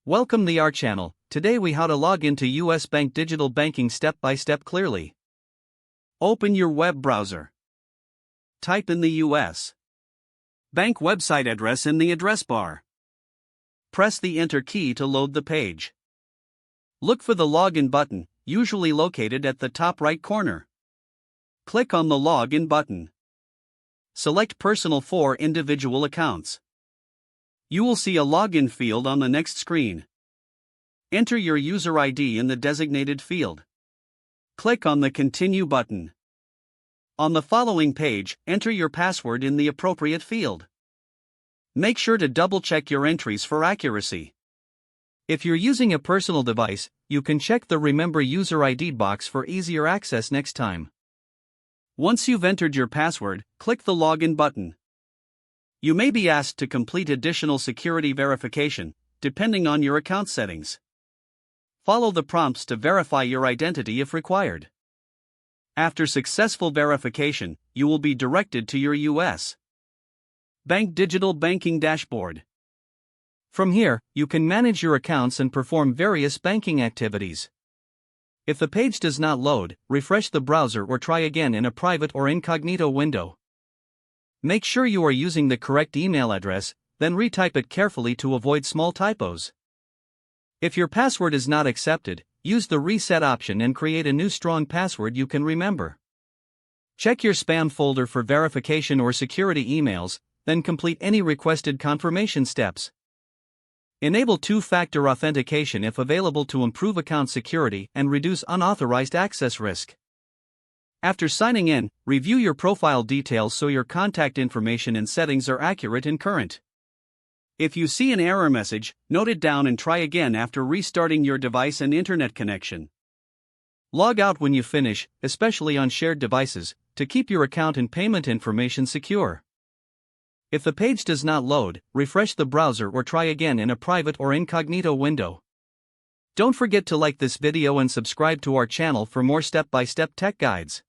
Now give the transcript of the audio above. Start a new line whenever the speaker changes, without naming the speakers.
Welcome to our channel. Today we how to log into US Bank digital banking step by step clearly. Open your web browser. Type in the US Bank website address in the address bar. Press the enter key to load the page. Look for the login button, usually located at the top right corner. Click on the login button. Select personal for individual accounts. You will see a login field on the next screen. Enter your user ID in the designated field. Click on the Continue button. On the following page, enter your password in the appropriate field. Make sure to double-check your entries for accuracy. If you're using a personal device, you can check the Remember User ID box for easier access next time. Once you've entered your password, click the Login button. You may be asked to complete additional security verification, depending on your account settings. Follow the prompts to verify your identity if required. After successful verification, you will be directed to your US Bank digital banking dashboard. From here, you can manage your accounts and perform various banking activities. If the page does not load, refresh the browser or try again in a private or incognito window. Make sure you are using the correct email address, then retype it carefully to avoid small typos. If your password is not accepted, use the reset option and create a new strong password you can remember. Check your spam folder for verification or security emails, then complete any requested confirmation steps. Enable two-factor authentication if available to improve account security and reduce unauthorized access risk. After signing in, review your profile details so your contact information and settings are accurate and current. If you see an error message, note it down and try again after restarting your device and internet connection. Log out when you finish, especially on shared devices, to keep your account and payment information secure. If the page does not load, refresh the browser or try again in a private or incognito window. Don't forget to like this video and subscribe to our channel for more step-by-step tech guides.